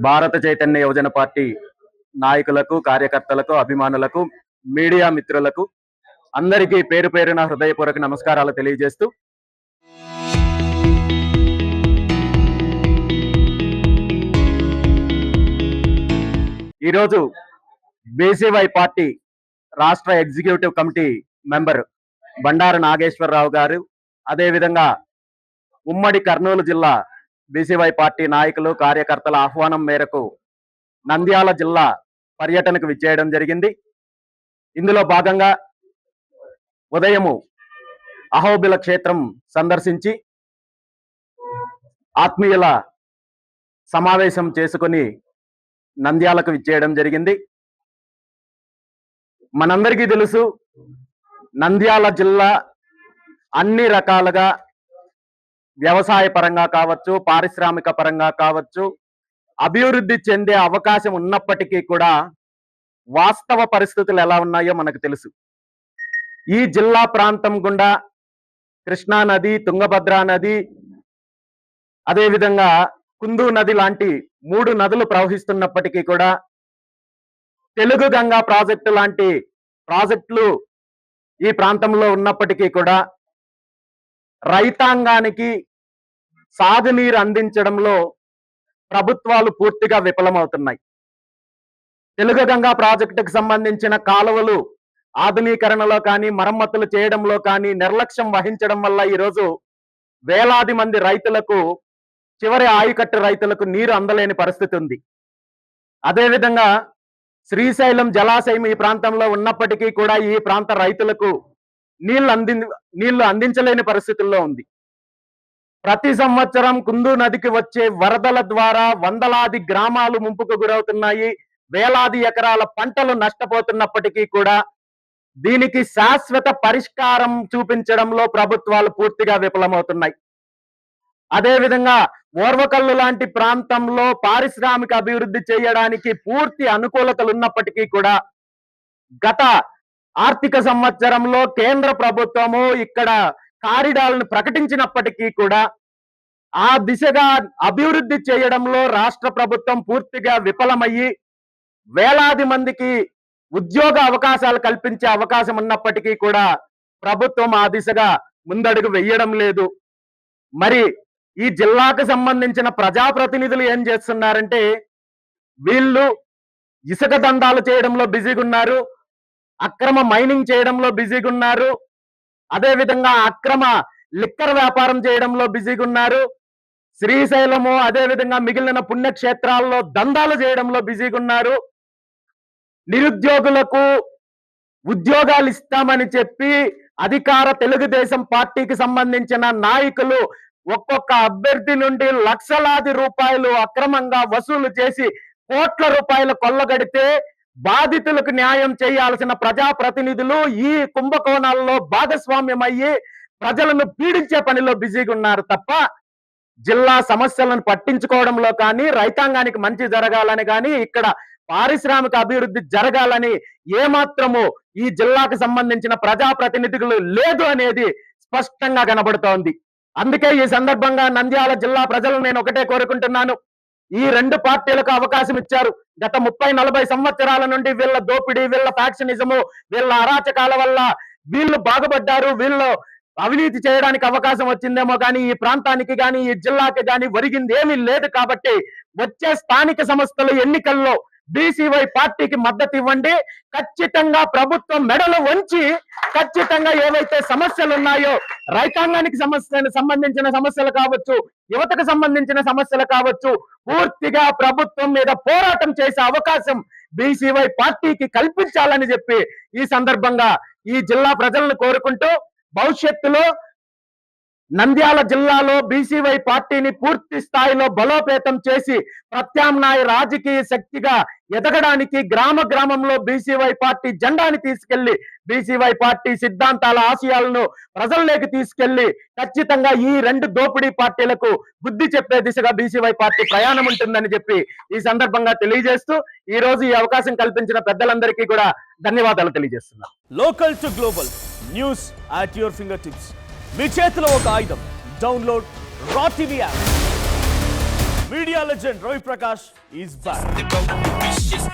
భారత చైతన్య యువజన పార్టీ నాయకులకు, కార్యకర్తలకు, అభిమానులకు, మీడియా మిత్రులకు అందరికీ పేరు పేరున హృదయపూర్వక నమస్కారాలు తెలియజేస్తూ ఈరోజు బీసీవై పార్టీ రాష్ట్ర executive committee member Bandaru Nageswara Rao గారు, అదేవిధంగా ఉమ్మడి కర్నూలు జిల్లా బీసీవై పార్టీ నాయకులు, కార్యకర్తల ఆహ్వానం మేరకు నంద్యాల జిల్లా పర్యటనకు విచ్చేయడం జరిగింది. ఇందులో భాగంగా ఉదయము అహోబిల క్షేత్రం సందర్శించి ఆత్మీయుల సమావేశం చేసుకుని నంద్యాలకు విచ్చేయడం జరిగింది. మనందరికీ తెలుసు, నంద్యాల జిల్లా అన్ని రకాలుగా వ్యవసాయ పరంగా కావచ్చు, పారిశ్రామిక పరంగా కావచ్చు, అభివృద్ధి చెందే అవకాశం ఉన్నప్పటికీ కూడా వాస్తవ పరిస్థితులు ఎలా ఉన్నాయో మనకు తెలుసు. ఈ జిల్లా ప్రాంతం గుండా కృష్ణా నది, తుంగభద్రా నది, అదేవిధంగా కుందు నది లాంటి 3 నదులు ప్రవహిస్తున్నప్పటికీ కూడా తెలుగు గంగా ప్రాజెక్టు లాంటి ప్రాజెక్టులు ఈ ప్రాంతంలో ఉన్నప్పటికీ కూడా రైతాంగానికి సాగునీరు అందించడంలో ప్రభుత్వాలు పూర్తిగా విఫలమవుతున్నాయి. తెలుగు గంగా ప్రాజెక్టుకు సంబంధించిన కాలువలు ఆధునీకరణలో కానీ, మరమ్మతులు చేయడంలో కానీ నిర్లక్ష్యం వహించడం వల్ల ఈరోజు వేలాది మంది రైతులకు, చివరి ఆయకట్టు రైతులకు నీరు అందలేని పరిస్థితి ఉంది. అదేవిధంగా శ్రీశైలం జలాశయం ఈ ప్రాంతంలో ఉన్నప్పటికీ కూడా ఈ ప్రాంత రైతులకు నీళ్లు అందించలేని పరిస్థితుల్లో ఉంది. ప్రతి సంవత్సరం కుందు నదికి వచ్చే వరదల ద్వారా వందలాది గ్రామాలు ముంపుకు గురవుతున్నాయి, వేలాది ఎకరాల పంటలు నష్టపోతున్నప్పటికీ కూడా దీనికి శాశ్వత పరిష్కారం చూపించడంలో ప్రభుత్వాలు పూర్తిగా విఫలమవుతున్నాయి. అదేవిధంగా ఓర్వకల్లు లాంటి ప్రాంతంలో పారిశ్రామిక అభివృద్ధి చేయడానికి పూర్తి అనుకూలతలు ఉన్నప్పటికీ కూడా గత ఆర్థిక సంవత్సరంలో కేంద్ర ప్రభుత్వము ఇక్కడ కారిడార్లను ప్రకటించినప్పటికీ కూడా ఆ దిశగా అభివృద్ధి చేయడంలో రాష్ట్ర ప్రభుత్వం పూర్తిగా విఫలమయ్యి వేలాది మందికి ఉద్యోగ అవకాశాలు కల్పించే అవకాశం ఉన్నప్పటికీ కూడా ప్రభుత్వం ఆ దిశగా ముందడుగు వేయడం లేదు. మరి ఈ జిల్లాకు సంబంధించిన ప్రజాప్రతినిధులు ఏం చేస్తున్నారంటే, వీళ్ళు ఇసుక దందాలు చేయడంలో బిజీగా ఉన్నారు, అక్రమ మైనింగ్ చేయడంలో బిజీగా ఉన్నారు, అదేవిధంగా అక్రమ లిక్కర్ వ్యాపారం చేయడంలో బిజీగా ఉన్నారు, శ్రీశైలము అదేవిధంగా మిగిలిన పుణ్యక్షేత్రాల్లో దందాలు చేయడంలో బిజీగా ఉన్నారు. నిరుద్యోగులకు ఉద్యోగాలు ఇస్తామని చెప్పి అధికార తెలుగుదేశం పార్టీకి సంబంధించిన నాయకులు ఒక్కొక్క అభ్యర్థి నుండి లక్షలాది రూపాయలు అక్రమంగా వసూలు చేసి కోట్ల రూపాయలు కొల్లగడితే బాధితులకు న్యాయం చేయాల్సిన ప్రజాప్రతినిధులు ఈ కుంభకోణాల్లో భాగస్వామ్యం అయ్యి ప్రజలను పీడించే పనిలో బిజీగా ఉన్నారు తప్ప జిల్లా సమస్యలను పట్టించుకోవడంలో కానీ, రైతాంగానికి మంచి జరగాలని కానీ, ఇక్కడ పారిశ్రామిక అభివృద్ధి జరగాలని ఏమాత్రము ఈ జిల్లాకు సంబంధించిన ప్రజాప్రతినిధులు లేదు అనేది స్పష్టంగా కనబడుతోంది. అందుకే ఈ సందర్భంగా నంద్యాల జిల్లా ప్రజలు నేను ఒకటే కోరుకుంటున్నాను, ఈ 2 పార్టీలకు అవకాశం ఇచ్చారు. గత 30-40 సంవత్సరాల నుండి వీళ్ళ దోపిడీ, వీళ్ళ ఫ్యాక్షనిజము, వీళ్ళ అరాచకాల వల్ల వీళ్ళు బాగుపడ్డారు, వీళ్ళు అవినీతి చేయడానికి అవకాశం వచ్చిందేమో కానీ ఈ ప్రాంతానికి కానీ ఈ జిల్లాకి కానీ ఒరిగింది ఏమీ లేదు. కాబట్టి వచ్చే స్థానిక సంస్థల ఎన్నికల్లో బీసీవై పార్టీకి మద్దతు ఇవ్వండి. ఖచ్చితంగా ప్రభుత్వం మెడలు వంచి ఖచ్చితంగా ఏవైతే సమస్యలు ఉన్నాయో, రైతాంగానికి సంబంధించిన సమస్యలు కావచ్చు, యువతకు సంబంధించిన సమస్యలు కావచ్చు, పూర్తిగా ప్రభుత్వం మీద పోరాటం చేసే అవకాశం బీసీవై పార్టీకి కల్పించాలని చెప్పి ఈ సందర్భంగా ఈ జిల్లా ప్రజలను కోరుకుంటూ, భవిష్యత్తులో నంద్యాల జిల్లాలో బీసీవై పార్టీని పూర్తి స్థాయిలో బలోపేతం చేసి ప్రత్యామ్నాయ రాజకీయ శక్తిగా ఎదగడానికి గ్రామంలో బీసీవై పార్టీ జెండాని తీసుకెళ్లి బీసీవై పార్టీ సిద్ధాంతాల, ఆశయాలను ప్రజల్లోకి తీసుకెళ్లి ఖచ్చితంగా ఈ 2 దోపిడీ పార్టీలకు బుద్ధి చెప్పే దిశగా బీసీవై పార్టీ ప్రయాణం ఉంటుందని చెప్పి ఈ సందర్భంగా తెలియజేస్తూ ఈ రోజు ఈ అవకాశం కల్పించిన పెద్దలందరికీ కూడా ధన్యవాదాలు తెలియజేస్తున్నాను. Local to global news at your finger tips. మీ చేతిలో ఒక ఆయుధం. డౌన్లోడ్ రా TV app. Media legend Ravi Prakash is back. The road, vicious